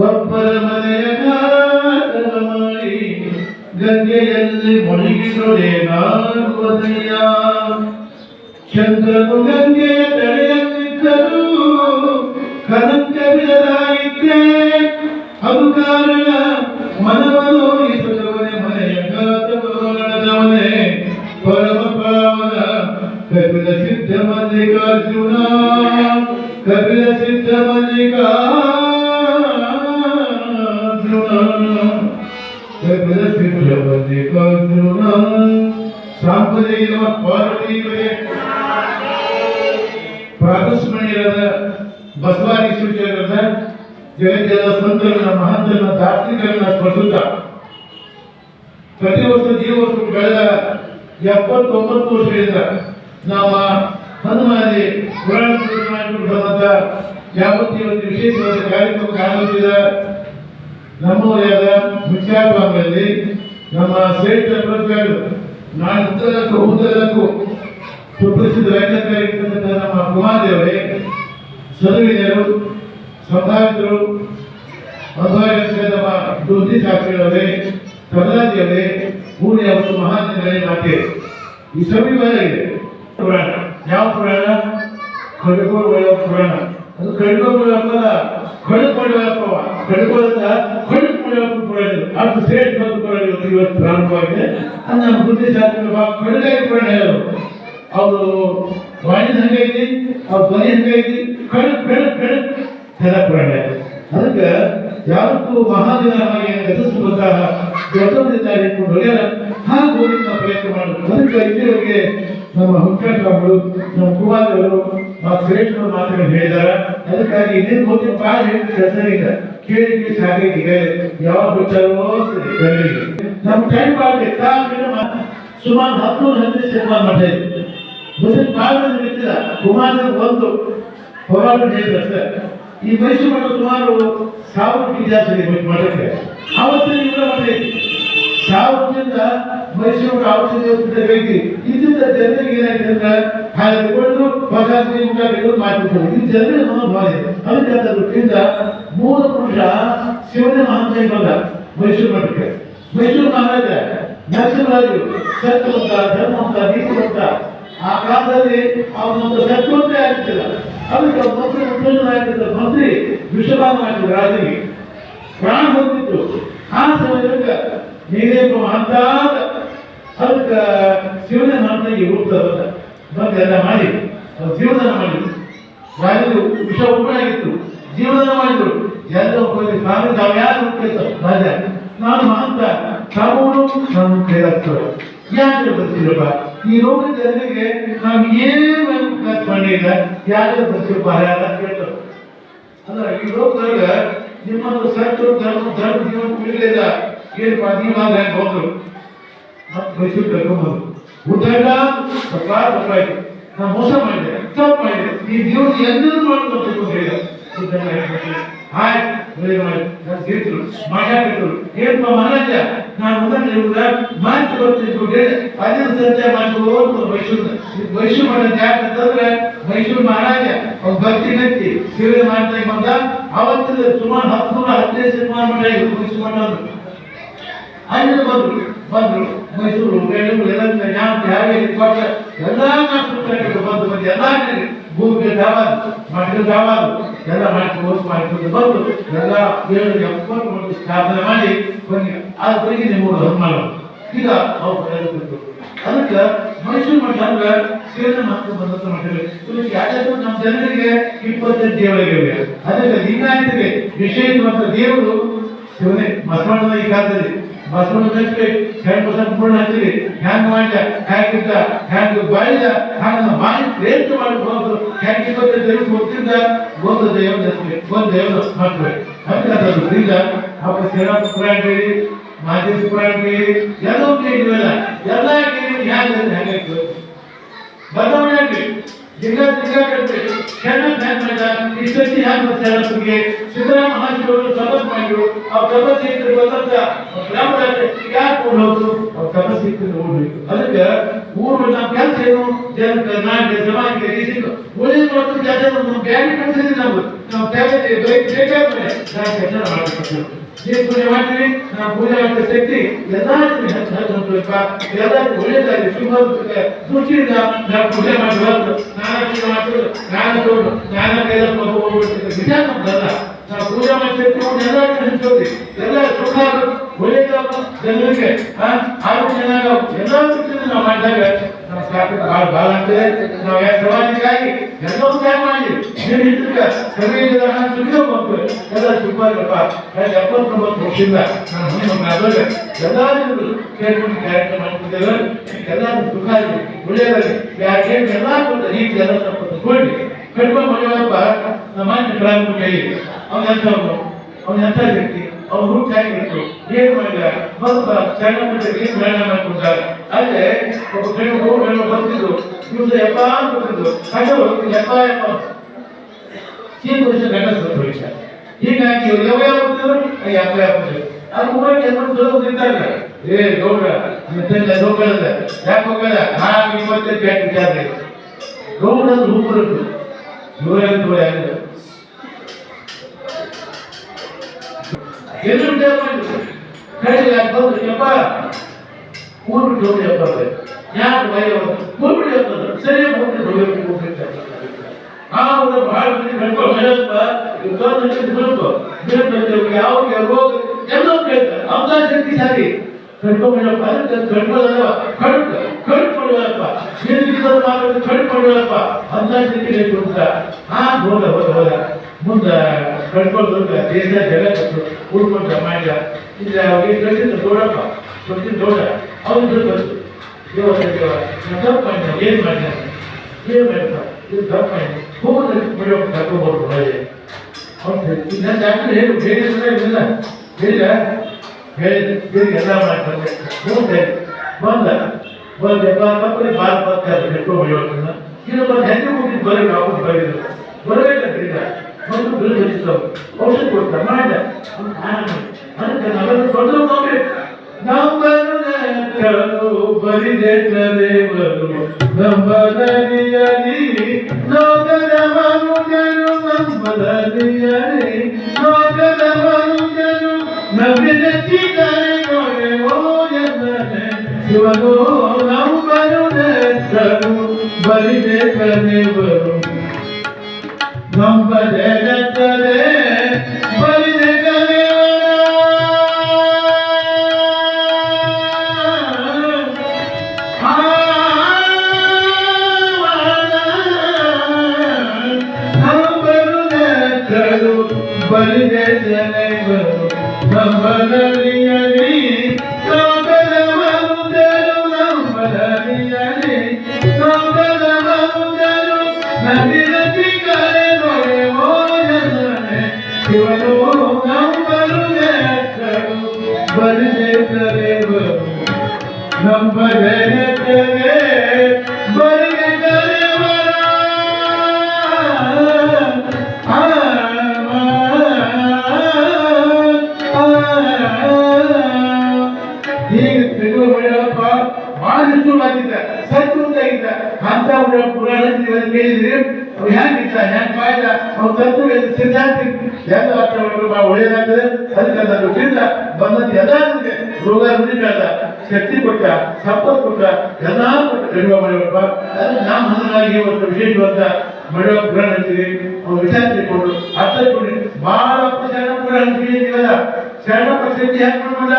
ಒಬ್ಬರ ಮನೆಯ ಕಾಟನ ಮಾಡಿ ಗಂಗೆಯಲ್ಲಿ ಮುಳುಗಿದೊಡೆನಾಗುವುದಯ್ಯ. ಚಂದ್ರನು ಗಂಗೆಯ ತಡೆಯಲ್ಲಿದ್ದರೂ ಕಲಂಕವಿಲ್ಲದಾಗಿದ್ದೆ, ಅದು ಕಾರಣ ಮನವನ್ನು ಇಸುತ್ತವನೇ ಮನೆಯ ಗಾತವನೇ ಪರಮ ಪಾವನ ಕಪಿಲ ಸಿದ್ಧ ಮಲ್ಲಿಕಾರ್ಜುನ. ಕಪಿಲ ಸಿದ್ಧ ಕಪಿಲ ಸಿದ್ಧ ಮಲ್ಲಿಕಾರ್ಜುನ. ಸಾಂಪ್ರದಾಯಿಕ ಪಾರ್ವತಿಗಳಿಗೆ ಪ್ರಾತಸ್ಮರಣೀಯರಾದ ಬಸವಾದೀಶ್ವರರ ಜಗತ್ತಿನ ಸಂತರನ್ನ ಮಹಂತರನ್ನ ದಾರ್ಶನಿಕರನ್ನ ಸ್ಮರಿಸುತ್ತಾ ಪ್ರತಿ ವರ್ಷ ಈ ವರ್ಷ ಕಳೆದ 79 ವರ್ಷಗಳಿಂದ ನಮ್ಮ ಹನುಮಾನಿ ಪುರಾಣ ಸಂಬಂಧ ಯಾವತ್ತಿ ವಿಶೇಷವಾದ ಕಾರ್ಯಕ್ರಮ ಆಯೋಜಿಸಿದ ನಮ್ಮೂರಿಯಾದ ಮುಖ್ಯಾಸ್ವಾಮಿಯಲ್ಲಿ ನಮ್ಮ ಶ್ರೇಷ್ಠ ಪ್ರಜೆಗಳು ನಾನು ಉದ್ದಕ್ಕೂ ಸುಪ್ರಸಿದ್ಧ ರಂಗಕರಿರ್ತಕ್ಕಂಥ ನಮ್ಮ ಕುಮಾರದೇವರೇ, ಸದವಿನಿಯರು, ಸಂಭಾವಿತರು, ನಮ್ಮ ದುರ್ದಿ ಸಾಕ್ಷಿಗಳವರೇ, ಕಮಲಾಜಿಯವರೇ, ಪೂರ್ಣಿಯ ಒಂದು ಮಹಾಜನರೇ, ಮಾತೆ ಈ ಸಮೀಪವಾಗಿದೆ ಪುರಾಣ. ಯಾವ ಪುರಾಣ? ಕಡುಗೋಳ ಪುರಾಣ. ಅದು ಕಡುಗೋಳ ಕಡುಕೊಳ್ಳುವ ಕಡುಕೊಳ್ಳದ ಕಡುಕೊಳ್ಳುವ ಪುರಾಣ. ಅದು ಶ್ರೇಷ್ಠ ಪುರಾಣ ಇವತ್ತು ಪ್ರಾರಂಭವಾಗಿದೆ. ಅದು ನಮ್ಮ ಬುದ್ಧಿ ಶಾಸ್ತ್ರ ಕಡುಗಾಯಿ ಪುರಾಣ ಹೇಳೋದು. ಅವರು ವಾಣಿ ಹಂಗೈತಿ, ಅವ್ರ ಧ್ವನಿ ಹಂಗೈತಿ, ಪುರಾಣ. ಅದಕ್ಕೆ ಯಾವತ್ತೂ ಮಹಾಜನರಾಗಿ ಎದುರಿಸುವಂತಹ ದೊಡ್ಡವರಿಂದ ಇಟ್ಕೊಂಡು ಹಾಗೂ ನಾವು ಪ್ರಯತ್ನ ಮಾಡೋದು. ಅದಕ್ಕೆ ಇಲ್ಲಿವರೆಗೆ ನಮ್ಮ ಹುಟ್ಟಾಟಗಳು, ನಮ್ಮ ಕುಮಾರರು, ನಮ್ಮ ಶ್ರೇಷ್ಠರು ಮಾತುಗಳು ಹೇಳಿದ್ದಾರೆ. ಅದಕ್ಕಾಗಿ ಇದೇನು ಹೋಗಿ ಪಾಠ ಕೆಲಸ ಇದೆ, ಕೇಳಿ ಸಾಗೈತಿಗೆ ಯಾವಾಗ ಬಿಟ್ಟಾರೋ ಸರಿ. ನಮ್ಮ ಟೈಮ್ ಪಾಠ ಸುಮಾರು 10-15 ಶತಮಾನ ಮಠ ಇದೆ. ಮುಂದಿನ ಕಾಲದಲ್ಲಿ ಬಿಟ್ಟಿಲ್ಲ. ಕುಮಾರ ಒಂದು ಹೋರಾಟ ಹೇಳಿದ್ರೆ ಈ ಮೈಸೂರು ಮಠ ಸುಮಾರು 1000 ಇತಿಹಾಸ ಇದೆ ಮಠಕ್ಕೆ. ಆವತ್ತಿನ ಇವರ ಮಠ ಇದೆ. 1000ರಿಂದ ಮೈಸೂರು ಔಷಧಿ ವ್ಯಕ್ತಿ ಇದ್ದ ಜನರಿಗೆ ಏನಾಗಿದೆ ಹಾಗೆಕೊಂಡು ಹೊಸ ಮಾತಾಡ್ತಾರೆ. ಇದು ಜನರಿಗೆ ಮನೋಭಾವ ಇದೆ. ಅದಕ್ಕೆ ವೃತ್ತಿಯಿಂದ 3 ಪುರುಷ ಶಿವನ ಮಹಾಂತ ಬಂದ ಮೈಸೂರು ಮಠಕ್ಕೆ. ಮೈಸೂರು ಮಹಾರಾಜ ನರಸಿಂಹರಾಜು ಸತ್ಯವಂತ, ಧರ್ಮವಂತ, ನೀತಿವಂತ. ಆ ಕಾಲದಲ್ಲಿ ಅವನೊಂದು ಸತ್ಯವಂತೆ ಆಗ್ತಿಲ್ಲ. ಅದಕ್ಕೆ ಮಂತ್ರಿ ವಿಷಭಾಗ ಮಾಡಿದ್ರು ರಾಜನಿಗೆ, ಪ್ರಾಣ ಹೋಗ್ತಿತ್ತು. ಆ ಸಮಯದಾಗ ನೀನೇ ಅಂತ ಅದಕ್ಕೆ ಶಿವನ ಮಾತಿಗೆ ಹೋಗ್ತದ ಬಂದೆಲ್ಲ ಮಾಡಿ ಜೀವದಾನ ಮಾಡಿದ್ರು. ರಾಜರು ವಿಷ ಉಂಟಾಗಿತ್ತು, ಜೀವದಾನ ಮಾಡಿದ್ರು. ಎಲ್ಲ ಸ್ವಾಮಿ ತಾವು ಯಾರು ಕೇಳ್ತಾರೆ ರಾಜ, ನಾನು ಅಂತ ತಾವು ನಾನು ಕೈಲಾಗ್ತವೆ ಯಾಕೆ ಬರ್ತೀರಪ್ಪ? ಈ ರೋಗದ ಜನರಿಗೆ ನಾವು ಏನು ಮಾಡಿಲ್ಲ, ಯಾಕೆ ಬರ್ತೀರಪ್ಪ ಅಂತ ಕೇಳ್ತಾರೆ. ಅಂದ್ರೆ ಈ ರೋಗದಾಗ ನಿಮ್ಮನ್ನು ಸತ್ತು ಧರ್ಮ ಜೀವನ ಕುಡಿಲಿಲ್ಲ ಏನಪ್ಪ ನೀವಾದ್ರೆ ಹೋದ್ರು ಮತ್ತೆ ಮೈಸೂರು ಕರ್ಕೊಂಡ್ಬಂದು ಉದ್ದಾಟ ತಪ್ಪಾಯ್ತು. ನಾವು ಮೋಸ ಮಾಡಿದೆ, ತಪ್ಪು ಮಾಡಿದೆ, ಈ ದೇವ್ರ ಎಲ್ಲರೂ ಮಾಡ್ಕೊಂಡು ಹೇಳಿದ ಆಯ್ತು ಮಾತಾಡಿದ್ರು. ಏನಪ್ಪ ಮಹಾರಾಜ, ನಾನು ಮಾತು ಬರ್ತಿದ್ದೆ ಅದೇ ಸಂಚಾರ ಮಾಡ್ಕೊಂಡು ಮೈಸೂರು ಮಾಡೋದು ಯಾಕಂತಂದ್ರೆ ಮೈಸೂರು ಮಹಾರಾಜ ಅವ್ರು ಬರ್ತೀನಿ ಸೇವೆ ಮಾಡ್ತಾ ಬಂದ. ಅವತ್ತಿನ ಸುಮಾರು 1015 ಶತಮಾನ ಮಠ ಮೈಸೂರು ಮಠ ಅಲ್ಲಿ ಬಂದ್ರು ಮೈಸೂರು ಎಲ್ಲ ಬಂದು ಎಲ್ಲ ಭೂಮಿಗೆ ದಾವಾದು ಮಠದ ದಾವಾದು ಎಲ್ಲ ಮಾಡ್ಕೊಂಡು ಬಂದು ಎಲ್ಲ 70 ಸ್ಥಾಪನೆ ಮಾಡಿ ಬನ್ನಿ ಅದಕ್ಕೆ ನೀವು ಧರ್ಮ ಈಗ ಅದಕ್ಕೆ ಮೈಸೂರು ಮಠ ಅಂದ್ರೆ ಸೇವೆ ಮಾಡ್ಕೊಂಡು ಬಂದಂತ ಮಠಗಳು. ಯಾಕಂದ್ರೆ ನಮ್ಮ ಜನರಿಗೆ 25 ದೇವರಿವೆ. ಅದಕ್ಕೆ ಲಿಂಗಾಯತರಿಗೆ ವಿಶೇಷವಾದ ದೇವರು ಶಿವನೇ. ಬಸವಣ್ಣನ ಈ ಕಾಲದಲ್ಲಿ ಬಸವಣ್ಣ ಪೂರ್ಣ ಹಚ್ಚಿರಿ ಹ್ಯಾಂಗ ಮಾಡಿದ ಹ್ಯಾಂಗಿದ್ದ ಹ್ಯಾಂಗ ಬಾಳಿದ ಹಾಗ ಬಾಯಿ ಪ್ರಯತ್ನ ಮಾಡಿಕೊಂಡು ಹ್ಯಾಂಗ ಗೊತ್ತಿದ್ದ ಒಂದು ದೇವರ ಮಾಡ್ತಾರೆ. ಅದರಿಂದ ಅವ್ರ ಶ್ರೀರಾಮ ಪುರಾಣ ಹೇಳಿ, ಮಾದೇಶ ಪುರಾಣ ಹೇಳಿ, ಎಲ್ಲವೂ ಕೇಳಿದ್ವಲ್ಲ. ಎಲ್ಲ ಕೇಳಿ ಹ್ಯಾಂಗಾಯ್ತು ಬದಲಾವಣೆ ಲಿಂಗ ಕಟ್ಟಿ ಇಷ್ಟೊತ್ತಿ ಹ್ಯಾಂಗ ಸಿದ್ದರಾಮ ಮಹಾಶಿವರು ತಪಸ್ ಮಾಡಿದ್ರು. ಆ ತಪಸ್ಸಿಗೆ ಬಂದಂತ ಬ್ರಾಹ್ಮಣರು ಯಾಕೆ ಹೋದ್ರು? ಅವ್ರು ತಪಸ್ಸಿಗೆ ಹೋಗ್ಬೇಕು. ಅದಕ್ಕೆ ಊರು ನಮ್ಮ ಕೆಲಸ ಏನು? ಜನಕ್ಕೆ ನಾಡಿಗೆ ಸಮಾಜಕ್ಕೆ ಒಳ್ಳೆಯ ಕೆಲಸ ನಮ್ಮ ಬ್ಯಾಂಕ್ ಕೆಲಸ ನಾವು ಬೇಕಾದ್ರೆ ಕೆಲಸ ಮಾಡಬೇಕು. ಪೂಜೆ ಮಾಡ್ತೀವಿ. ನಾವು ಪೂಜೆ ಮಾಡಿದ ಶಕ್ತಿ ಎಲ್ಲರಿಗೂ ಎಲ್ಲರಿಗೂ ಒಳ್ಳೆಯದಾಗಿ ದೃಷ್ಟಿಯಿಂದ ನಾವು ಪೂಜೆ ಮಾಡಬಾರ್ದು. ವಿಚಾರ ನಮ್ದಲ್ಲ. ನಾವು ಪೂಜೆ ಮಾಡ್ತಿರ್ತೀವಿ, ಎಲ್ಲರಿಗೂ ಹಂಚೋದಿ, ಎಲ್ಲ ಸುಖ ಒಳ್ಳೆಯದಾಗು, ಜನರಿಗೆ ಆರೋಗ್ಯ ಎಲ್ಲ ದೃಷ್ಟಿಯಿಂದ ನಾವು ಮಾಡಿದಾಗ ನಮ್ಮ ಸಾಕು ಭಾಳ ಆಗ್ತದೆ. ನಾವು ಯಾಕೆ ಸಮಾಜಕ್ಕಾಗಿ ಎಲ್ಲವೂ ತ್ಯಾಗ ಮಾಡಿದ್ವಿ. ಶರೀರದ ಸುಖ ಬಂತು, ಎಲ್ಲ ಸುಖಪ್ಪ 79 ವರ್ಷದಿಂದ ನಾನು ಮನೆ ಎಲ್ಲರಿಗೂ ಕೇಳ್ಕೊಂಡು ಕಾರ್ಯಕ್ರಮ ಮಾಡ್ತಿದ್ದೇವೆ. ಎಲ್ಲರೂ ಸುಖ ಆಗಲಿ, ಒಳ್ಳೆಯದಾಗಲಿ. ಯಾಕೆ ಎಲ್ಲ ಕೊಟ್ಟು ರೀತಿ ಎಲ್ಲ ತಗೊಂಡು ಕಟ್ಕೊಂಡು ಮನೆಯಪ್ಪ ನಮ್ಮ ಪ್ರಾರಂಭ ಕೈ ಅವನ ಎಂಥ ಶಕ್ತಿ, ಅವ್ರು ಹುಟ್ಟು ಹೇಗಿತ್ತು, ಏನ್ ಮಾಡಿದ ಸ್ವಲ್ಪ ಸಣ್ಣ ಪುಟ್ಟಕ್ಕೆ ಪ್ರಯಾಣ ಮಾಡ್ಕೊಂಡ. ಅಲ್ಲೇ ಒಬ್ಬ ಗಂಡು ಬರ್ತಿದ್ರು, ದಿವಸ ಎಪ್ಪ ಬರ್ತಿದ್ರು, ಕಣ್ಣು ಎಪ್ಪ ಚೀನ ವರ್ಷ ಗಂಡ ವರ್ಷ. ಹೀಗಾಗಿ ಇವ್ರು ಯಾವ ಬರ್ತಿದ್ರು ಎಪ್ಪ ಅದು ಊರಕ್ಕೆ ಇರ್ತಾರೆ. ಗೌಡ ಹೋಗಲ್ಲ, ಯಾಕೆ ಹೋಗಲ್ಲ? ನಾನು 25 ವಿಚಾರ ಗೌಡ ರೂಪರದ್ದು ನೂರಂತ ಎಲ್ಲರೂ ಕಡೆಗೆ ಬಂದು ಎಪ್ಪ ಊರು ಜೋಡಿ ಎಪ್ಪ ಯಾಕೆ ಭಯ ಹೋಗ್ಬಿಡಿ ಅಂತಂದ್ರೆ ಸರಿಯಾಗಿ ಹೋಗ್ಬಿಟ್ಟು ಅವರು ಬಹಳ ಕಳ್ಕೊಳಪ್ಪ ಯಾವ ರೋಗ ಎಲ್ಲೋ ಕೇಳ್ತಾರೆ. ಅವಕಾಶ ಶಕ್ತಿ ಸಾರಿ ಕಳ್ಕೊಂಡ್ಬಿಡಪ್ಪ, ಅದಕ್ಕೆ ಕಳ್ಕೊಳ್ಳೋದಲ್ಲ, ಕಳ್ಕೊಳ್ಳಪ್ಪ ಕಳ್ಕೊಳ್ಳಪ್ಪ ಅಂತ ಸ್ಥಿತಿ ಹೇಳ್ಕೊಂಡ. ಹೋದ ಮುಂದೆ ಕಳ್ಕೊಳ್ಳೋದು ದೇಶ ಜಗತ್ತು ಉಳ್ಕೊಂಡ್ರ ಮಾಡಿದ. ಇಲ್ಲ ಅವ್ರಿಗೆ ದೊಡ್ಡಪ್ಪ ದೊಡ್ಡ ಅವ್ರು ಬಂತು ತಪ್ಪು ಮಾಡಿದ. ಏನ್ ಮಾಡಿದ ಇದು ತಪ್ಪು ಮಾಡಿದ ಹೋಗೋದು ಬಿಡೋಕೆ ಕರ್ಕೊಂಡ್ಬರ್ದು ಒಳ್ಳೆ ಅವ್ರು ನಾನು ಡಾಕ್ಟರ್ ಹೇಳಿ ಹೇಳಿಲ್ಲ ಹೇಳಿದ ಹೇಳಿ ಎಲ್ಲ ಮಾಡ್ತಾರೆ. ಬಂದೆಪ್ಪ ತಪ್ಪಲ್ಲಿ ಬಾಳ ಬರ್ತಾರೆ ಹಿಡ್ಕೊಂಡ್ಬಿಡೋದನ್ನ. ಇನ್ನೊಬ್ಬ ಹೆಂಗೆ ಹೋಗಿ ಬರೀ ವಾಪಸ್ ಬರೀದ್ರು ಬರಬೇಕ ಒಂದು ಬಿಲ್ ಬರೀತಾವ ಔಷಧ ಕೊಡ್ತಾರೆ ಮಾಡಿದ. ಅದಕ್ಕೆ ನಾವೆಲ್ಲ ದೊಡ್ಡ ನೋಡ್ಬೇಕು. ನಂಬರು ಬರಿದೆ ದೇವರು ನಂಬದರಿಯಲಿ ಲೋಕದ ಮನುಜರು ನಂಬದರಿಯಲಿ ಲೋಕದ ಮನುಜರು ನಂಬಿದೆತ್ತಿದರೆ ಶಿವನು ನಂಬರು ನೆಟ್ಟರು ಬರಿದೆ ದೇವರು ನಂಬದೆ ನೆಟ್ಟರೆ ಬರಿದೆ ಬಲಿದೆ ಜನವರು ನಂಬದರಿಯಲಿ ಲೋಕದ ಮನುಜರು ನಂಬದರಿಯಲಿ ಲೋಕದ ಮನುಜರು ನಂಬಿದತಿಗರೆ ನೋಡೆವೋ ಜನರೇ ಶಿವನು ನಂಬರು ನೆಟ್ಟರು ಬಲಿದೆ ಕರೆವರು ನಂಬದೆ ನೆಟ್ಟರೆ ಬಲಿದೆ ಕರೆವರ ಸತ್ಯವಾಗಿದ್ದ ಅಂತ ಪುರಾಣ ಕೇಳಿದ್ರಿ. ಅವ್ರು ಹ್ಯಾಂಗಿದ್ದ ಹ್ಯಾಂಗ್ ಮಾಡಿದ ಅವ್ರು ತತ್ವ ಸಿದ್ಧಾಂತ ಎಲ್ಲ ಅರ್ಥ ಒಳ್ಳೆಯದಾಗ್ತದೆ. ಅದಕ್ಕೆ ಅದನ್ನು ತಿಂದ ಬಂದದ್ದು ಎಲ್ಲರಿಗೆ ರೋಗ ರುಜಿಕಾದ ಶಕ್ತಿ ಕೊಟ್ಟ ಸಂಪತ್ತು ಕೊಟ್ಟ ಎಲ್ಲ ಕೊಟ್ಟ ಕಡಿಮೆ ಮಾಡಿರಪ್ಪ. ಅದಕ್ಕೆ ನಮ್ಮ ಹಂಗಾಗಿ ಇವತ್ತು ವಿಶೇಷವಾದ ಮಾಡುವ ಪುರಾಣ ಅಂತೀವಿ. ಅವ್ರು ವಿಚಾರ ತಿಳ್ಕೊಂಡು ಅರ್ಥ ಕೊಡಿ. ಬಹಳ ಶರಣ ಪುರಾಣ ಕೇಳಿದೀವಲ್ಲ, ಶರಣಪ್ಪ ಶಕ್ತಿ ಹ್ಯಾಂಗ್ ಮಾಡ್ಕೊಂಡ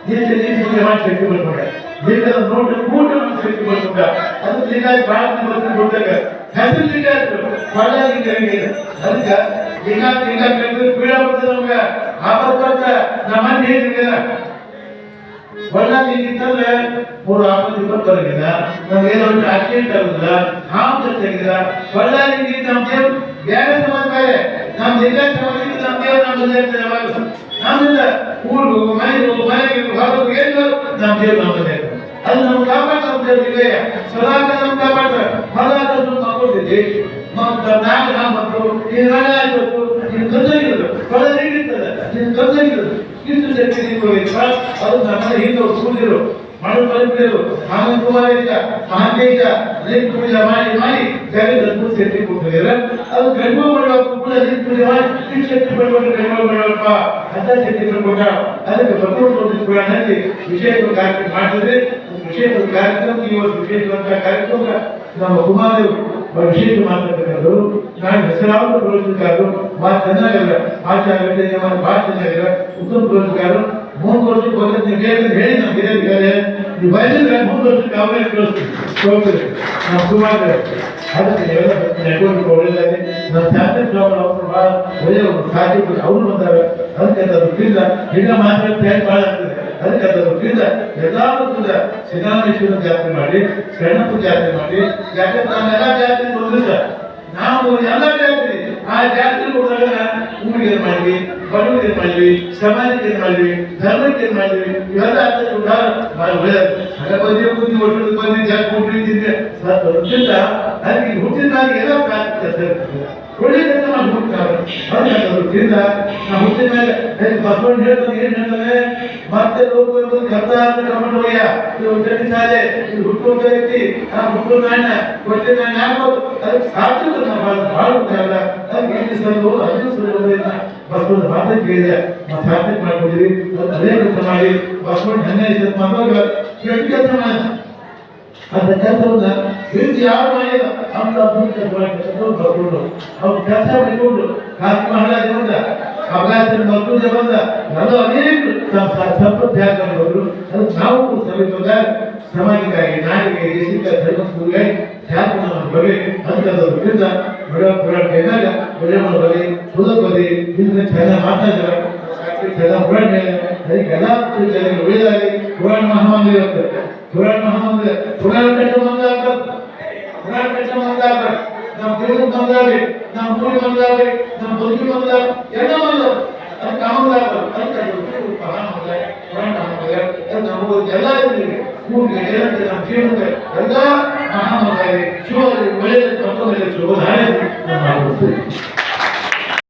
ಪೂಜೆ ಮಾಡಿ ಶಕ್ತಿ ಬರ್ಕೊಂಡ ಬೇಕಾದ ನೋಟ ಊಟ ಮಾಡಿ ಶಕ್ತಿ ಬರ್ಕೊಂಡ. ಅದು ಬೇಕಾದ ಪ್ರಾರ್ಥನೆ ಬರ್ಕೊಂಡು ಕೊಟ್ಟಾಗ ಹೆಸರು ಬೇಕಾದ್ರು ಒಳ್ಳೆಯಾಗಿ ಅದಕ್ಕೆ ಈಗ ಪೀಡ ಬರ್ತದೆ ನಮ್ಗೆ ಆಪದ ಬರ್ತ ನಮ್ಮ ಹೇಳಿದ್ರಿಲ್ಲ ಒಳ್ಳೆಂತಂದ್ರೆ 3 ಆಪತ್ತು ಬರೋದಿಲ್ಲ. ನಮ್ಗೆ ಏನೋ ಒಂದು ಆಕ್ಸಿಡೆಂಟ್ ಆಗುದಿಲ್ಲ, ಹಾಂಸ ತೆಗಿಲ್ಲ. ಒಳ್ಳೆಂಗಿ ನಮ್ಮ ದೇವ್ರು ಬೇರೆ ಸಮಾಜ ಬೇರೆ, ನಮ್ಮ ಜಿಲ್ಲಾ ಸಮಾಜಕ್ಕೆ ನಮ್ಮ ದೇವ್ರು ನಮ್ಮ ನಮ್ಮಿಂದ ಊರು ಮನೆಗೆ ಹೊರಗೆ ಏನು ನಮ್ಮ ದೇವ್ರು ನಮ್ಮ ಅದು ನಮ್ಗೆ ಕಾಪಾಡ್ತಾರೆ ಸದಾಕಾಲ ನಮ್ಗೆ ಕಾಪಾಡ್ತಾರೆ ಹಾಗಾದ್ರೆ ಮಕ್ಕಳಿದ್ದೆ ನಾಗ ಮತ್ತು ಈ ನಾಗ ಆಗಬೇಕು ನೀನು ಕಲ್ಸಾಗಿರೋದು ಹೊರ ನೀಡಿರ್ತದೆ ನೀನು ಕಲ್ಸಾಗಿರೋದು ಇಷ್ಟು ಶಕ್ತಿ ನಿಂತು ಅದು ನಮ್ಮ ಹಿಂದೆ ಕೂದಿರು ಮಣ್ಣು ತಲುಪಿದರು ಆನಂದ ಕುಮಾರೇಶ ಮಹಾಂತೇಶ ಅನೇಕ ಪೂಜೆ ಮಾಡಿ ಜಗತ್ತನ್ನು ಶಕ್ತಿ ಕೊಟ್ಟಿದ್ದಾರೆ ಅದು ಗಡ್ಬ ಮಾಡಬೇಕು ಕೂಡ ಅನೇಕ ಪೂಜೆ ಮಾಡಿ ಇಷ್ಟು ಶಕ್ತಿ ಪಡ್ಕೊಂಡು ಗಡ್ಬ ಮಾಡಪ್ಪ ಅಂತ ಶಕ್ತಿ ಪಡ್ಕೊಂಡ ಅದಕ್ಕೆ ಭಗವಂತ ಪುರಾಣದಲ್ಲಿ ವಿಶೇಷ ಕಾರ್ಯಕ್ರಮ ಮಾಡಿದ್ರೆ ವಿಶೇಷ ಕಾರ್ಯಕ್ರಮ ಈ ವರ್ಷ ವಿಶೇಷವಾದ ಕಾರ್ಯಕ್ರಮ ನಮ್ಮ ಕುಮಾರದೇವರು ವಿಶೇಷ ಮಾತಾಡ್ತಕ್ಕಂಥದ್ದು ನಾನು ಹೆಸರಾದ ಪ್ರೋತ್ಸಾಹಕಾರರು ಭಾಳ ಚೆನ್ನಾಗಿಲ್ಲ ಭಾಷೆ ಆಗತ್ತೆ ಭಾಳ ಚೆನ್ನಾಗಿಲ್ಲ ಉತ್ತಮ ಪ್ರೋತ್ಸಾಹಕಾರರು 3 ವರ್ಷಕ್ಕೆ ಹೋಗುತ್ತೆ ನೀವು ಬೇಕಂತ ಹೇಳಿ ನಾವು ಹಿರಿಯರಿದ್ದಾರೆ ನೀವು ಬಯಸಿದ್ರೆ 3 ವರ್ಷಕ್ಕೆ ಅವರೇ ಕಳಿಸ್ತೀವಿ ನಾವು ಕುಮಾರದೇವರು ಅದಕ್ಕೆ ನೀವೆಲ್ಲ ನೆಟ್ವರ್ಕ್ ಒಳ್ಳೆಯದಾಗಿ ನಮ್ಮ ಫ್ಯಾಮಿಲಿ ಪ್ರಾಬ್ಲಮ್ ಅವರು ಭಾಳ ಒಳ್ಳೆಯವರು ಸಾಧ್ಯ ಅವರು ಬಂದಾಗ ಅದಕ್ಕೆ ಅದು ತಿಂದ ಈಗ ಮಾತ್ರ ಟೈಮ್ ಭಾಳ ಆಗ್ತದೆ ಅದಕ್ಕೆ ಅದು ತಿಂದ ಎಲ್ಲರೂ ಕೂಡ ಸಿದ್ದರಾಮೇಶ್ವರ ಜಾತ್ರೆ ಮಾಡಿ ಶರಣಪ್ಪ ಜಾತ್ರೆ ಮಾಡಿ ಯಾಕಂದ್ರೆ ನಾವೆಲ್ಲ ಜಾತ್ರೆ ಬಂದ್ರೆ ನಾವು ಎಲ್ಲ ಜಾತ್ರೆ ಆ ಜಾತ್ರೆ ಹೋದಾಗ ಊರಿಗೆ ಮಾಡಿದ್ವಿ ಬಡವರಿಗೆ ಮಾಡಿದ್ವಿ ಸಮಾಜಕ್ಕೆ ಮಾಡಿದ್ವಿ ಧರ್ಮಕ್ಕೆ ಮಾಡಿದ್ವಿ ಇವೆಲ್ಲ ಭಾಳ ಒಳ್ಳೆಯದು ಹಣ ಬಂದಿ ಬುದ್ಧಿ ಒಟ್ಟು ಬಂದು ಜಾತ್ರೆ ಹುಟ್ಟಿದ್ದೆ ಅದಕ್ಕಿಂತ ಅದಕ್ಕೆ ಹುಟ್ಟಿದಾಗ ಎಲ್ಲ ಪ್ರಾರ್ಥನೆ ಒಳ್ಳೆ ಕೆಲಸ ಮಾಡಿ ಹುಡ್ತಾರೆ ಅದರಿಂದ ನಾವು ಹುಟ್ಟಿದ ಮೇಲೆ ಬಸವಣ್ಣ ಹೇಳ್ತಾನೆ ಏನ್ ಹೇಳ್ತಾನೆ ಮತ್ತೆ ಲೋಕ ಕರ್ತ ಕರ್ಮಯ್ಯ ಜಡಿ ಸಾಲೆ ಹುಟ್ಟುವಂತ ವ್ಯಕ್ತಿ ಆ ಹುಟ್ಟು ನಾಣ್ಯ ಕೊಟ್ಟೆ ನಾಣ್ಯ ಆಗ್ಬೋದು ಅದಕ್ಕೆ ಸಾರ್ಥಕ ಭಾಳ ಗೊತ್ತಾಗಲ್ಲ ಅದಕ್ಕೆ ಏನು ಸಲು ಅದು ಸಲುವುದರಿಂದ ಬಸವಣ್ಣ ಮಾತ್ರ ಕೇಳಿದೆ ನಾವು ಸಾರ್ಥಕ ಮಾಡ್ಕೊಂಡಿದ್ವಿ ಅದೇ ಕೆಲಸ ಮಾಡಿ ಬಸವಣ್ಣ 12 ಮಕ್ಕಳು ಎಷ್ಟು ಕೆಲಸ ಮಾಡಿ ಅಂತ ಕೆಲಸವನ್ನ ಬಿಟ್ಟು ಯಾರು ಮಾಡಿಲ್ಲ ಅಂತ ಕೆಲಸ ಬರ್ಕೊಂಡು ಅವ್ರು ಕೆಲಸ ಮಾಡಿಕೊಂಡು ಕಾಸು ಮಹಾರಾಜ ಬಂದ ಅವಕಾಶ ಮಕ್ಕಳು ಬಂದ ಅದು ಅನೇಕ ಸಂಪತ್ತ್ಯಾಗ ಹೋದ್ರು ಅದಕ್ಕೆ ನಾವು ಸಭೆಗೊಂಡ ಸಮಾಜಕ್ಕಾಗಿ ನಾಡಿಗೆ ದೇಶಕ್ಕೆ ಧರ್ಮಕ್ಕಾಗಿ ತ್ಯಾಗ ನಮ್ಮ ಬಗ್ಗೆ ಅಂತದ್ರಿಂದ ಹೋರಾಟ ಏನಾಗ ಒಳ್ಳೆ ಬಗ್ಗೆ ಸುಲಭ ಬಗ್ಗೆ ಇದನ್ನ ಚೆನ್ನಾಗಿ ಮಾತಾಡಿದ್ರೆ ಚೆನ್ನಾಗಿ ಹೋರಾಟ ಅದಕ್ಕೆ ಎಲ್ಲ ಜನರಿಗೆ ಒಳ್ಳೆಯದಾಗಿ ಪುರಾಣ ಮಹಾಮಂದಿರ ಇರುತ್ತೆ ಪುರಾಣ ಮಹಾಮಂದಿರ ಪುರಾಣ ಕಟ್ಟ ಮಂದಾಗ ನಮ್ಮ ದೇವರ ಮಂದಾಗ್ರಿ ನಮ್ಮ ಊರಿ ಮಂದಾಗ್ರಿ ನಮ್ಮ ಬದುಕಿ ಮಂದಾಗ ಎಲ್ಲ ಮಂದ ಅದಕ್ಕೆ ಅಮಂದಾಗ ಅದಕ್ಕೆ ಪುರಾಣ ಮಹಾಮಂದಿರ ನಮ್ಮ ಎಲ್ಲ ಊರಿಗೆ ಜನತೆ ನಮ್ಮ ಜೀವನಕ್ಕೆ ಎಲ್ಲ ಮಹಾಮಂದಾಗಿ ಶಿವ ಒಳ್ಳೆಯ ಶುಭ